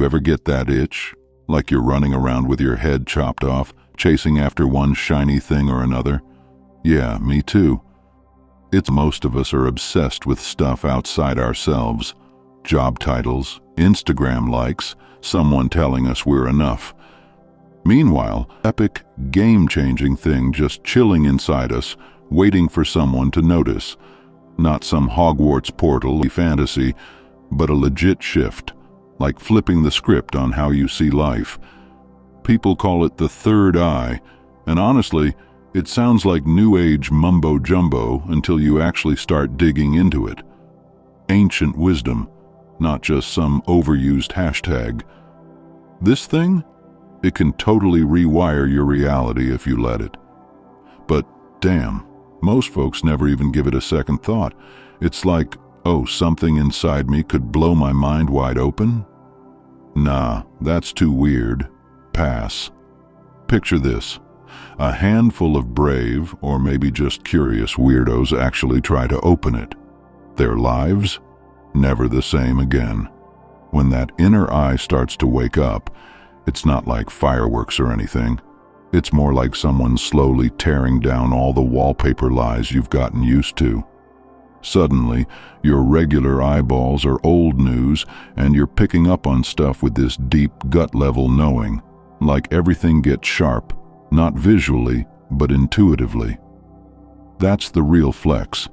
You ever get that itch? Like you're running around with your head chopped off, chasing after one shiny thing or another? Yeah, me too. Most of us are obsessed with stuff outside ourselves. Job titles, Instagram likes, someone telling us we're enough. Meanwhile, epic, game-changing thing just chilling inside us, waiting for someone to notice. Not some Hogwarts portal fantasy, but a legit shift, like flipping the script on how you see life. People call it the third eye, and honestly, it sounds like New Age mumbo-jumbo until you actually start digging into it. Ancient wisdom, not just some overused hashtag. This thing? It can totally rewire your reality if you let it. But damn, most folks never even give it a second thought. It's like, oh, something inside me could blow my mind wide open? Nah, that's too weird. Pass. Picture this. A handful of brave, or maybe just curious weirdos actually try to open it. Their lives? Never the same again. When that inner eye starts to wake up, it's not like fireworks or anything. It's more like someone slowly tearing down all the wallpaper lies you've gotten used to. Suddenly, your regular eyeballs are old news, and you're picking up on stuff with this deep gut-level knowing, like everything gets sharp, not visually, but intuitively. That's the real flex.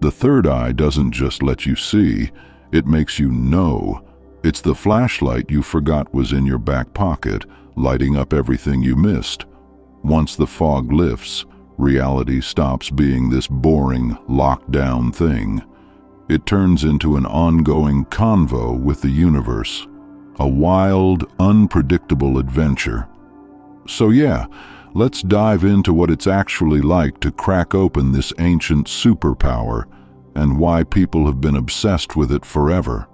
The third eye doesn't just let you see, it makes you know. It's the flashlight you forgot was in your back pocket, lighting up everything you missed. Once the fog lifts, reality stops being this boring, locked-down thing. It turns into an ongoing convo with the universe, a wild, unpredictable adventure. So yeah, let's dive into what it's actually like to crack open this ancient superpower and why people have been obsessed with it forever.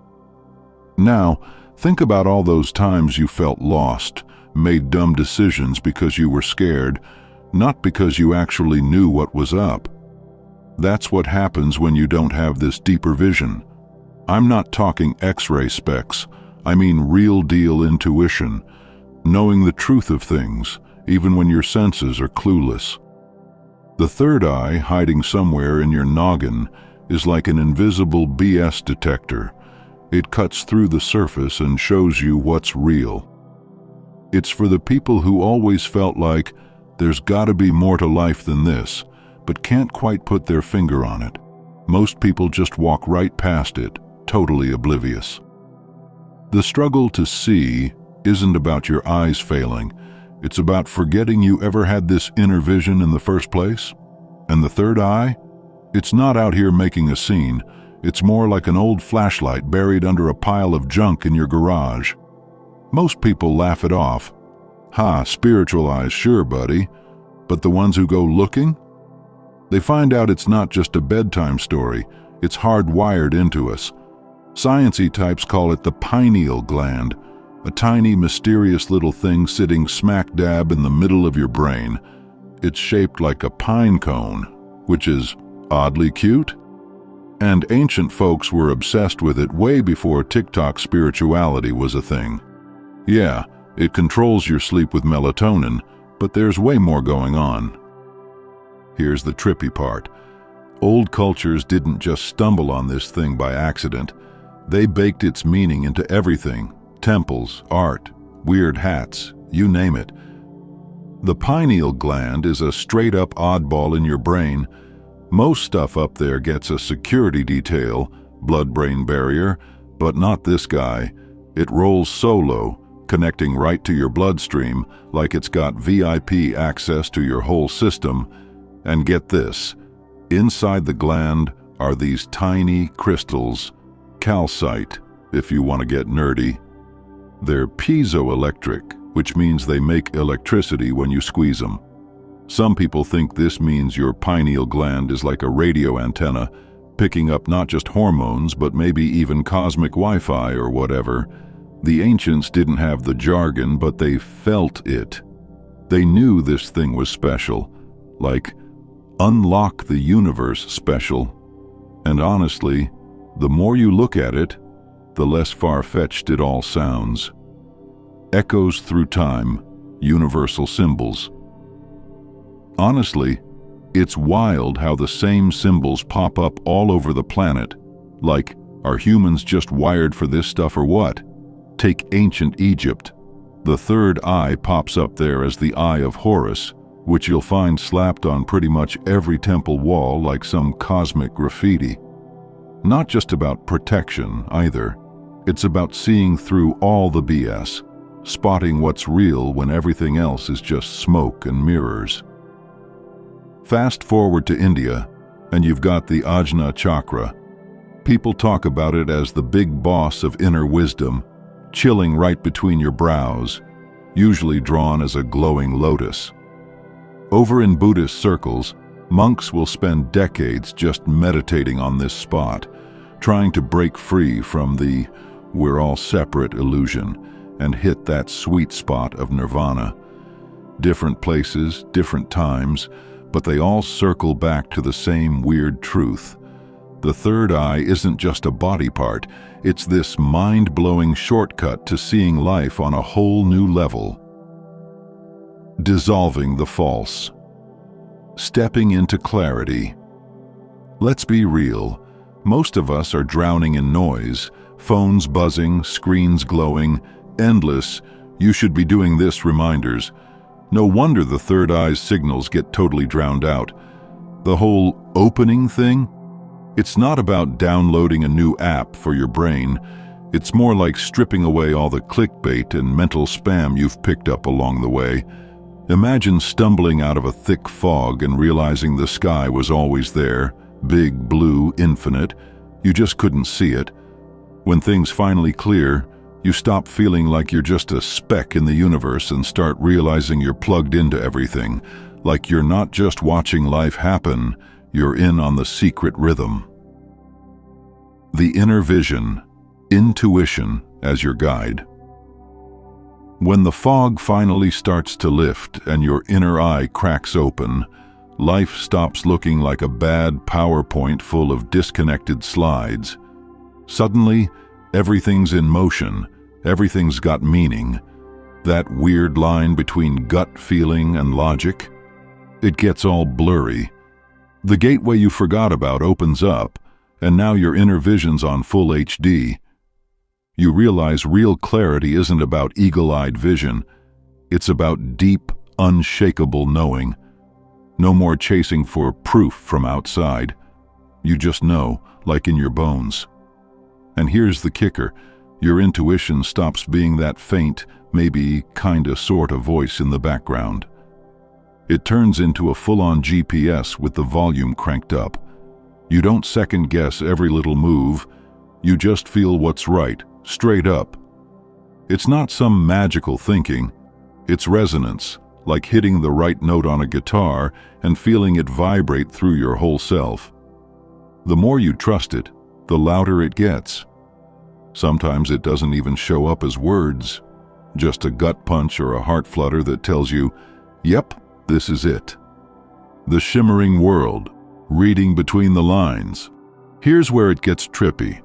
Now, think about all those times you felt lost, made dumb decisions because you were scared, not because you actually knew what was up. That's what happens when you don't have this deeper vision. I'm not talking X-ray specs, I mean real-deal intuition, knowing the truth of things, even when your senses are clueless. The third eye, hiding somewhere in your noggin, is like an invisible BS detector. It cuts through the surface and shows you what's real. It's for the people who always felt like there's gotta be more to life than this, but can't quite put their finger on it. Most people just walk right past it, totally oblivious. The struggle to see isn't about your eyes failing. It's about forgetting you ever had this inner vision in the first place. And the third eye? It's not out here making a scene. It's more like an old flashlight buried under a pile of junk in your garage. Most people laugh it off. Ha, spiritual eyes, sure, buddy. But the ones who go looking? They find out it's not just a bedtime story. It's hardwired into us. Science-y types call it the pineal gland, a tiny, mysterious little thing sitting smack dab in the middle of your brain. It's shaped like a pine cone, which is oddly cute. And ancient folks were obsessed with it way before TikTok spirituality was a thing. Yeah, it controls your sleep with melatonin, but there's way more going on. Here's the trippy part. Old cultures didn't just stumble on this thing by accident. They baked its meaning into everything. Temples, art, weird hats, you name it. The pineal gland is a straight-up oddball in your brain. Most stuff up there gets a security detail, blood-brain barrier, but not this guy. It rolls solo, connecting right to your bloodstream like it's got VIP access to your whole system. And get this, inside the gland are these tiny crystals, calcite, if you want to get nerdy. They're piezoelectric, which means they make electricity when you squeeze them. Some people think this means your pineal gland is like a radio antenna, picking up not just hormones, but maybe even cosmic Wi-Fi or whatever. The ancients didn't have the jargon, but they felt it. They knew this thing was special, like unlock the universe special. And honestly, the more you look at it, the less far-fetched it all sounds. echoes through time, universal symbols. Honestly, it's wild how the same symbols pop up all over the planet. Like, are humans just wired for this stuff or what? Take ancient Egypt. The third eye pops up there as the Eye of Horus, which you'll find slapped on pretty much every temple wall like some cosmic graffiti. Not just about protection, either. It's about seeing through all the BS, spotting what's real when everything else is just smoke and mirrors. Fast forward to India, and you've got the ajna chakra. People talk about it as the big boss of inner wisdom, chilling right between your brows, usually drawn as a glowing lotus. Over in Buddhist circles, monks will spend decades just meditating on this spot, trying to break free from the "we're all separate" illusion and hit that sweet spot of nirvana. Different places, different times, but they all circle back to the same weird truth. The third eye isn't just a body part, it's this mind-blowing shortcut to seeing life on a whole new level. Dissolving the false. Stepping into clarity. Let's be real. Most of us are drowning in noise, phones buzzing, screens glowing, endless "you should be doing this" reminders. No wonder the third eye's signals get totally drowned out. The whole opening thing? It's not about downloading a new app for your brain. It's more like stripping away all the clickbait and mental spam you've picked up along the way. Imagine stumbling out of a thick fog and realizing the sky was always there, big, blue, infinite. You just couldn't see it. When things finally clear, you stop feeling like you're just a speck in the universe and start realizing you're plugged into everything, like you're not just watching life happen, you're in on the secret rhythm. The inner vision, intuition as your guide. When the fog finally starts to lift and your inner eye cracks open, life stops looking like a bad PowerPoint full of disconnected slides. Suddenly, everything's in motion, everything's got meaning. That weird line between gut feeling and logic, it gets all blurry. The gateway you forgot about opens up, and now your inner vision's on full HD. You realize real clarity isn't about eagle-eyed vision. It's about deep, unshakable knowing. No more chasing for proof from outside. You just know, like in your bones. And here's the kicker. Your intuition stops being that faint, maybe kinda sorta voice in the background. It turns into a full-on GPS with the volume cranked up. You don't second-guess every little move. You just feel what's right, straight up. It's not some magical thinking. It's resonance, like hitting the right note on a guitar and feeling it vibrate through your whole self. The more you trust it, the louder it gets. Sometimes it doesn't even show up as words, just a gut punch or a heart flutter that tells you, yep, this is it. The shimmering world, reading between the lines. Here's where it gets trippy.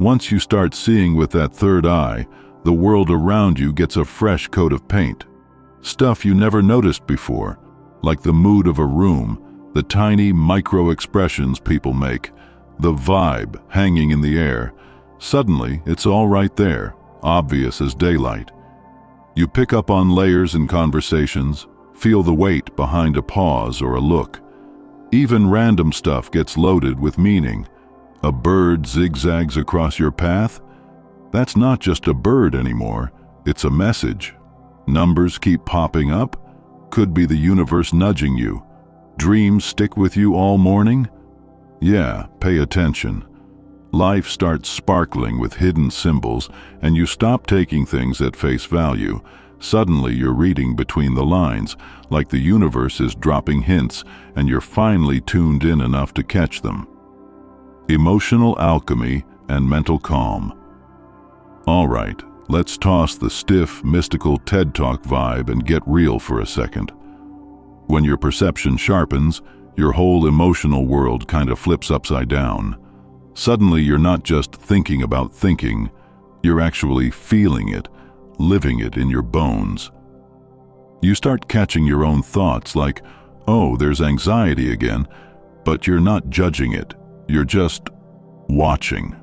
Once you start seeing with that third eye, the world around you gets a fresh coat of paint. Stuff you never noticed before, like the mood of a room, the tiny micro-expressions people make, the vibe hanging in the air. Suddenly, it's all right there, obvious as daylight. You pick up on layers in conversations, feel the weight behind a pause or a look. Even random stuff gets loaded with meaning. A bird zigzags across your path? That's not just a bird anymore, it's a message. Numbers keep popping up? Could be the universe nudging you. Dreams stick with you all morning? Yeah, pay attention. Life starts sparkling with hidden symbols, and you stop taking things at face value. Suddenly you're reading between the lines, like the universe is dropping hints, and you're finally tuned in enough to catch them. Emotional alchemy and mental calm. All right, let's toss the stiff, mystical TED Talk vibe and get real for a second. When your perception sharpens, your whole emotional world kind of flips upside down. Suddenly you're not just thinking about thinking, you're actually feeling it, living it in your bones. You start catching your own thoughts like, oh, there's anxiety again, but you're not judging it. You're just watching.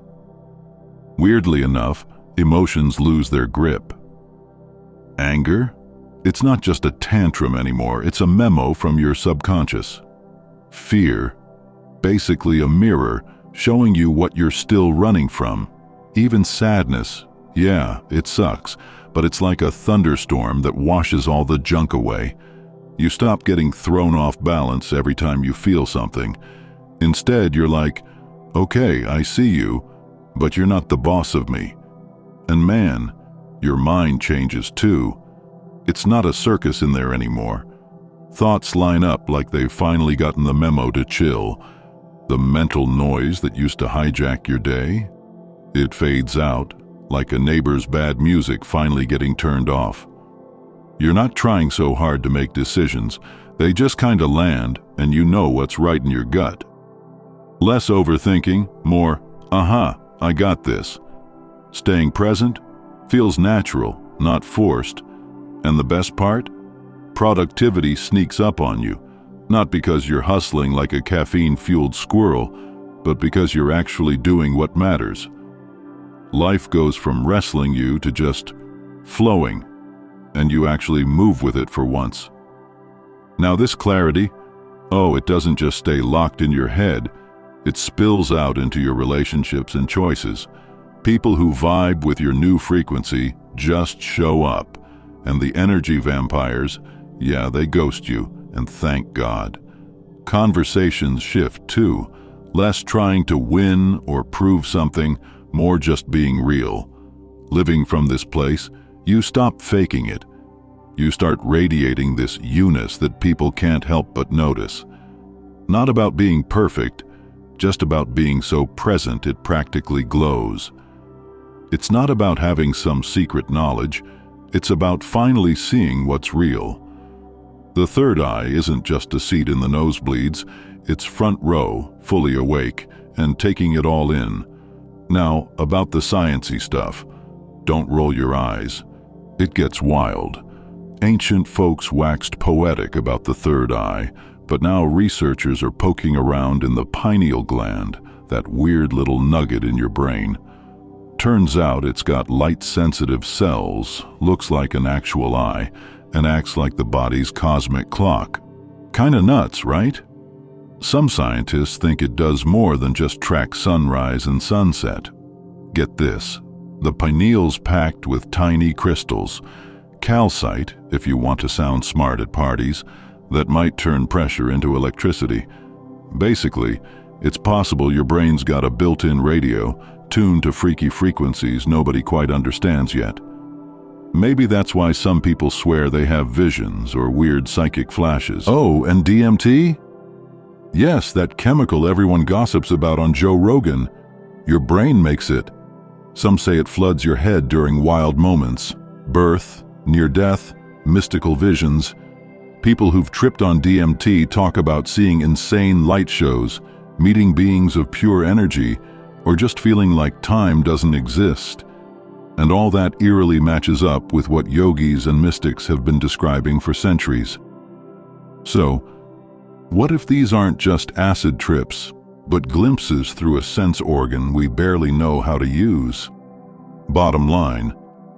Weirdly enough, emotions lose their grip. Anger? It's not just a tantrum anymore, it's a memo from your subconscious. Fear? Basically a mirror showing you what you're still running from. Even sadness, yeah, it sucks, but it's like a thunderstorm that washes all the junk away. You stop getting thrown off balance every time you feel something. Instead, you're like, okay, I see you, but you're not the boss of me. And man, your mind changes too. It's not a circus in there anymore. Thoughts line up like they've finally gotten the memo to chill. The mental noise that used to hijack your day, it fades out, like a neighbor's bad music finally getting turned off. You're not trying so hard to make decisions, they just kinda land, and you know what's right in your gut. Less overthinking, more, I got this. Staying present feels natural, not forced. And the best part? Productivity sneaks up on you, not because you're hustling like a caffeine-fueled squirrel, but because you're actually doing what matters. Life goes from wrestling you to just flowing, and you actually move with it for once. Now this clarity, it doesn't just stay locked in your head, it spills out into your relationships and choices. People who vibe with your new frequency just show up, and the energy vampires, yeah, they ghost you, and thank God. Conversations shift too, less trying to win or prove something, more just being real. Living from this place, you stop faking it. You start radiating this you-ness that people can't help but notice. Not about being perfect, just about being so present it practically glows. It's not about having some secret knowledge, it's about finally seeing what's real. The third eye isn't just a seat in the nosebleeds, it's front row, fully awake, and taking it all in. Now, about the sciencey stuff, don't roll your eyes. It gets wild. Ancient folks waxed poetic about the third eye, but now researchers are poking around in the pineal gland, that weird little nugget in your brain. Turns out it's got light-sensitive cells, looks like an actual eye, and acts like the body's cosmic clock. Kinda nuts, right? Some scientists think it does more than just track sunrise and sunset. Get this, the pineal's packed with tiny crystals, calcite, if you want to sound smart at parties, that might turn pressure into electricity. Basically, it's possible your brain's got a built-in radio, tuned to freaky frequencies nobody quite understands yet. Maybe that's why some people swear they have visions or weird psychic flashes. Oh, and DMT? Yes, that chemical everyone gossips about on Joe Rogan. Your brain makes it. Some say it floods your head during wild moments. Birth, near death, mystical visions. People who've tripped on DMT talk about seeing insane light shows, meeting beings of pure energy, or just feeling like time doesn't exist. And all that eerily matches up with what yogis and mystics have been describing for centuries. So, what if these aren't just acid trips, but glimpses through a sense organ we barely know how to use? Bottom line,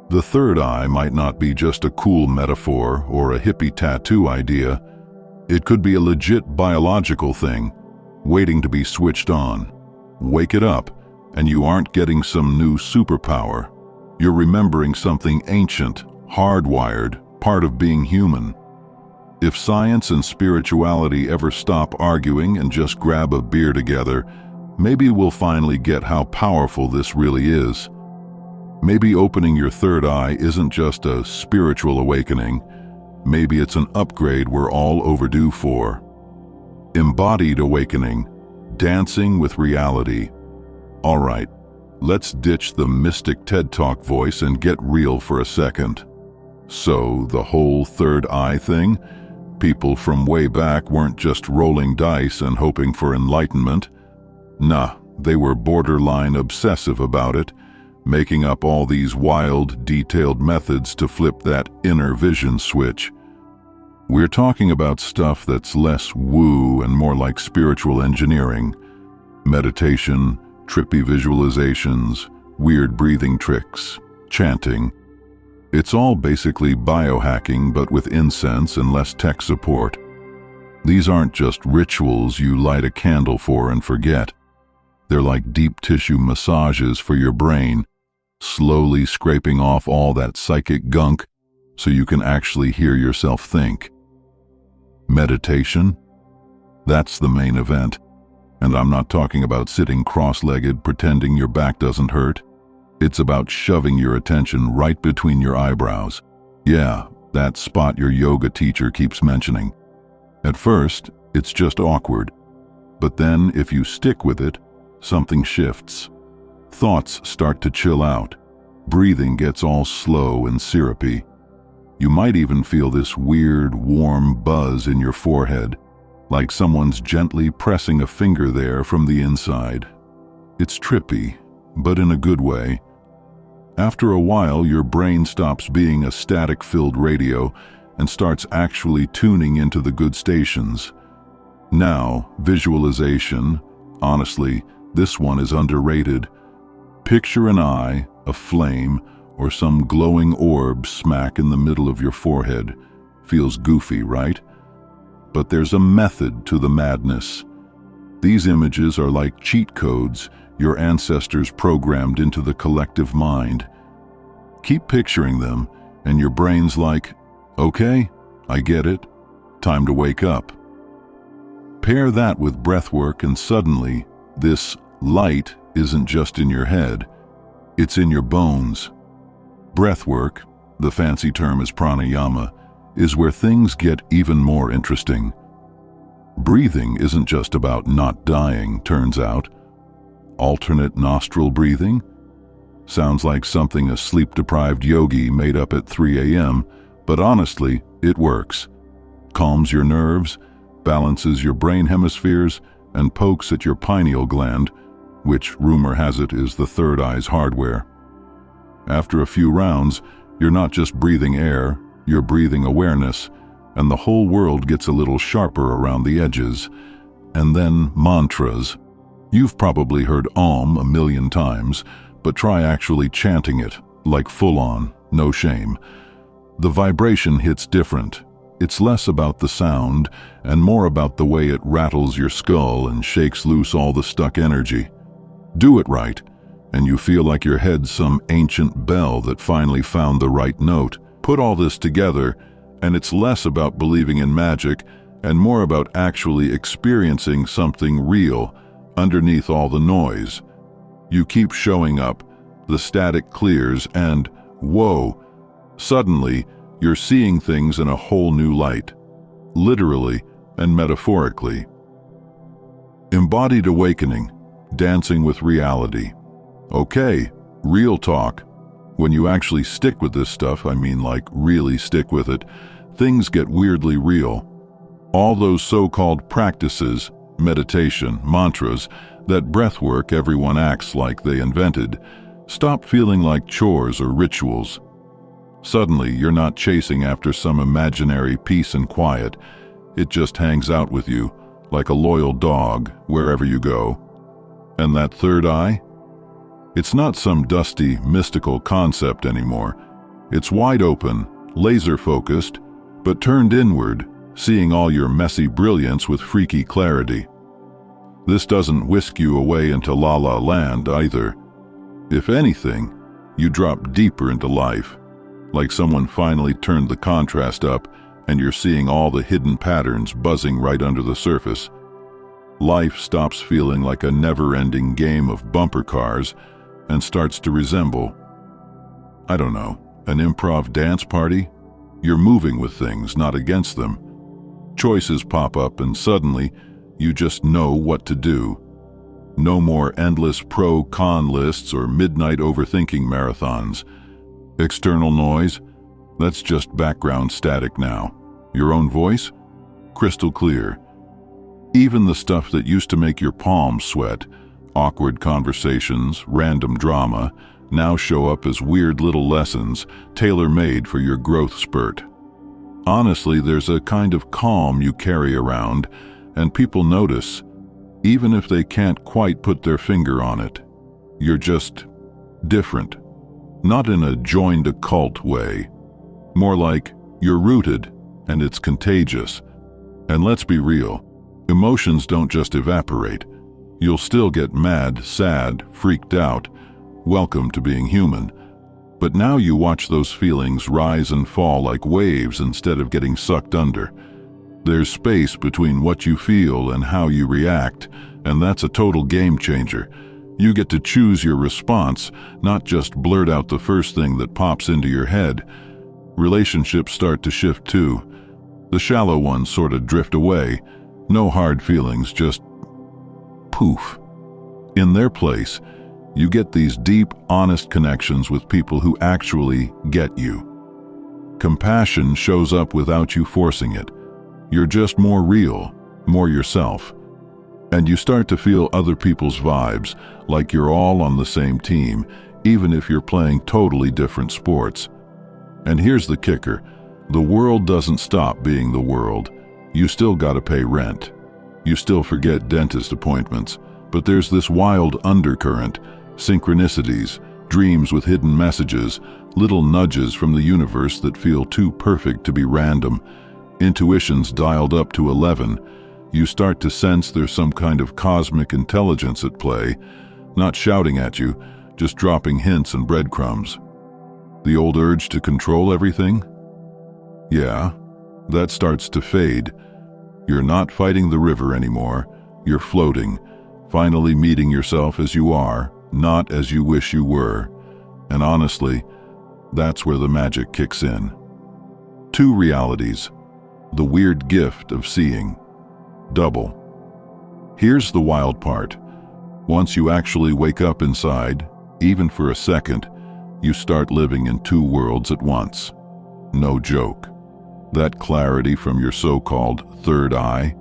the third eye might not be just a cool metaphor or a hippie tattoo idea. It could be a legit biological thing, waiting to be switched on. Wake it up, and you aren't getting some new superpower. You're remembering something ancient, hardwired, part of being human. If science and spirituality ever stop arguing and just grab a beer together, maybe we'll finally get how powerful this really is. Maybe opening your third eye isn't just a spiritual awakening. Maybe it's an upgrade we're all overdue for. Embodied awakening, dancing with reality. All right, let's ditch the mystic TED Talk voice and get real for a second. So, the whole third eye thing? People from way back weren't just rolling dice and hoping for enlightenment. Nah, they were borderline obsessive about it. making up all these wild, detailed methods to flip that inner vision switch. We're talking about stuff that's less woo and more like spiritual engineering. Meditation, trippy visualizations, weird breathing tricks, chanting. It's all basically biohacking, but with incense and less tech support. These aren't just rituals you light a candle for and forget. They're like deep tissue massages for your brain, slowly scraping off all that psychic gunk so you can actually hear yourself think. Meditation? That's the main event. And I'm not talking about sitting cross-legged pretending your back doesn't hurt. It's about shoving your attention right between your eyebrows. Yeah, that spot your yoga teacher keeps mentioning. At first, it's just awkward. But then, if you stick with it, something shifts. Thoughts start to chill out. Breathing gets all slow and syrupy. You might even feel this weird, warm buzz in your forehead, like someone's gently pressing a finger there from the inside. It's trippy, but in a good way. After a while, your brain stops being a static-filled radio and starts actually tuning into the good stations. Now, visualization, honestly, this one is underrated. Picture an eye, a flame, or some glowing orb smack in the middle of your forehead. Feels goofy, right? But there's a method to the madness. These images are like cheat codes your ancestors programmed into the collective mind. Keep picturing them, and your brain's like, okay, I get it. Time to wake up. Pair that with breath work, and suddenly, this light isn't just in your head, it's in your bones. Breath work, the fancy term is pranayama, is where things get even more interesting. Breathing isn't just about not dying, turns out. Alternate nostril breathing? Sounds like something a sleep-deprived yogi made up at 3 a.m., but honestly, it works. Calms your nerves, balances your brain hemispheres, and pokes at your pineal gland, which, rumor has it, is the third eye's hardware. After a few rounds, you're not just breathing air, you're breathing awareness, and the whole world gets a little sharper around the edges. And then mantras. You've probably heard Om a million times, but try actually chanting it, like full-on, no shame. The vibration hits different. It's less about the sound and more about the way it rattles your skull and shakes loose all the stuck energy. Do it right, and you feel like your head's some ancient bell that finally found the right note. Put all this together, and it's less about believing in magic and more about actually experiencing something real underneath all the noise. You keep showing up, the static clears, and whoa, suddenly you're seeing things in a whole new light, literally and metaphorically. Embodied awakening, dancing with reality. Okay, real talk. When you actually stick with this stuff, I mean like really stick with it, things get weirdly real. All those so-called practices, meditation, mantras, that breath work everyone acts like they invented, stop feeling like chores or rituals. Suddenly, you're not chasing after some imaginary peace and quiet. It just hangs out with you, like a loyal dog, wherever you go. And that third eye? It's not some dusty, mystical concept anymore. It's wide open, laser-focused, but turned inward, seeing all your messy brilliance with freaky clarity. This doesn't whisk you away into la-la land either. If anything, you drop deeper into life, like someone finally turned the contrast up and you're seeing all the hidden patterns buzzing right under the surface. Life stops feeling like a never-ending game of bumper cars and starts to resemble, I don't know, an improv dance party? You're moving with things, not against them. Choices pop up and suddenly you just know what to do. No more endless pro-con lists or midnight overthinking marathons. External noise? That's just background static now. Your own voice? Crystal clear. Even the stuff that used to make your palms sweat, awkward conversations, random drama, now show up as weird little lessons, tailor-made for your growth spurt. Honestly, there's a kind of calm you carry around, and people notice, even if they can't quite put their finger on it. You're just different. Not in a joined a cult way. More like you're rooted, and it's contagious. And let's be real, emotions don't just evaporate. You'll still get mad, sad, freaked out. Welcome to being human. But now you watch those feelings rise and fall like waves instead of getting sucked under. There's space between what you feel and how you react, and that's a total game changer. You get to choose your response, not just blurt out the first thing that pops into your head. Relationships start to shift too. The shallow ones sort of drift away. No hard feelings, just poof. In their place, you get these deep, honest connections with people who actually get you. Compassion shows up without you forcing it. You're just more real, more yourself. And you start to feel other people's vibes, like you're all on the same team, even if you're playing totally different sports. And here's the kicker. The world doesn't stop being the world. You still gotta pay rent. You still forget dentist appointments. But there's this wild undercurrent, synchronicities, dreams with hidden messages, little nudges from the universe that feel too perfect to be random, intuitions dialed up to 11. You start to sense there's some kind of cosmic intelligence at play, not shouting at you, just dropping hints and breadcrumbs. The old urge to control everything? Yeah, that starts to fade. You're not fighting the river anymore. You're floating, finally meeting yourself as you are, not as you wish you were. And honestly, that's where the magic kicks in. Two realities. The weird gift of seeing. Double. Here's the wild part. Once you actually wake up inside, even for a second, you start living in two worlds at once. No joke. That clarity from your so-called third eye,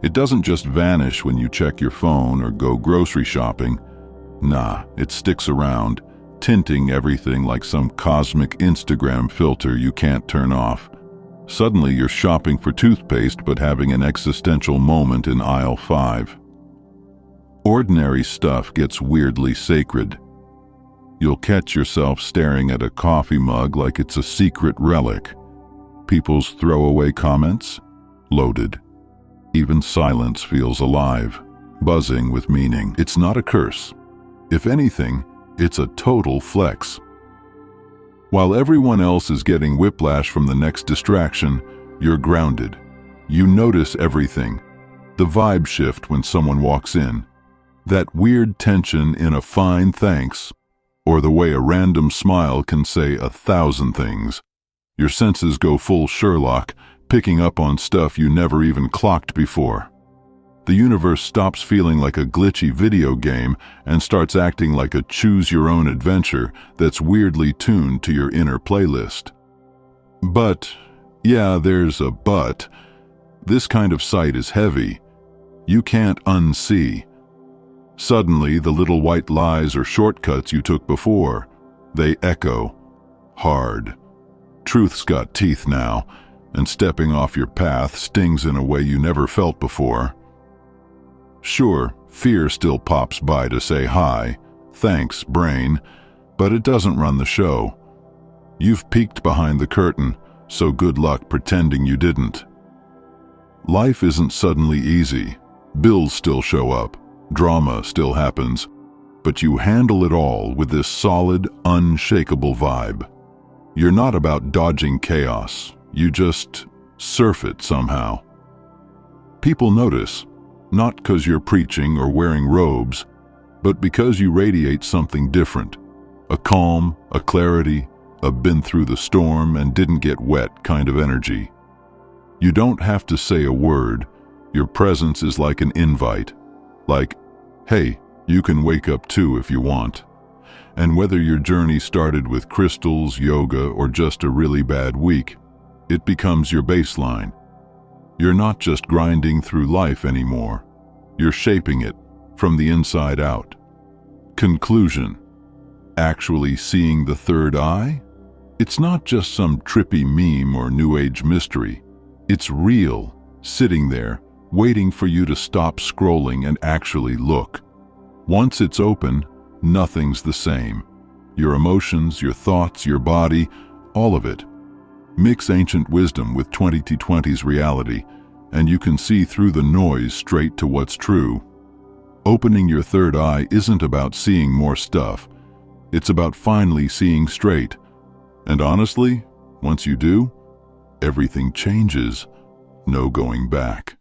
it doesn't just vanish when you check your phone or go grocery shopping. Nah, it sticks around, tinting everything like some cosmic Instagram filter you can't turn off. Suddenly you're shopping for toothpaste but having an existential moment in aisle 5. Ordinary stuff gets weirdly sacred. You'll catch yourself staring at a coffee mug like it's a secret relic. People's throwaway comments? Loaded. Even silence feels alive, buzzing with meaning. It's not a curse. If anything, it's a total flex. While everyone else is getting whiplash from the next distraction, you're grounded. You notice everything. The vibe shift when someone walks in. That weird tension in a fine thanks, or the way a random smile can say 1,000 things. Your senses go full Sherlock, picking up on stuff you never even clocked before. The universe stops feeling like a glitchy video game and starts acting like a choose-your-own-adventure that's weirdly tuned to your inner playlist. But, yeah, there's a but. This kind of sight is heavy. You can't unsee. Suddenly, the little white lies or shortcuts you took before, they echo. Hard. Truth's got teeth now, and stepping off your path stings in a way you never felt before. Sure, fear still pops by to say hi, thanks, brain, but it doesn't run the show. You've peeked behind the curtain, so good luck pretending you didn't. Life isn't suddenly easy. Bills still show up, drama still happens, but you handle it all with this solid, unshakable vibe. You're not about dodging chaos, you just surf it somehow. People notice, not because you're preaching or wearing robes, but because you radiate something different. A calm, a clarity, a been through the storm and didn't get wet kind of energy. You don't have to say a word. Your presence is like an invite. Like, hey, you can wake up too if you want. And whether your journey started with crystals, yoga, or just a really bad week, it becomes your baseline. You're not just grinding through life anymore. You're shaping it from the inside out. Conclusion. Actually seeing the third eye? It's not just some trippy meme or New Age mystery. It's real, sitting there, waiting for you to stop scrolling and actually look. Once it's open, nothing's the same. Your emotions, your thoughts, your body, all of it. Mix ancient wisdom with 2020's reality, and you can see through the noise straight to what's true. Opening your third eye isn't about seeing more stuff. It's about finally seeing straight. And honestly, once you do, everything changes. No going back.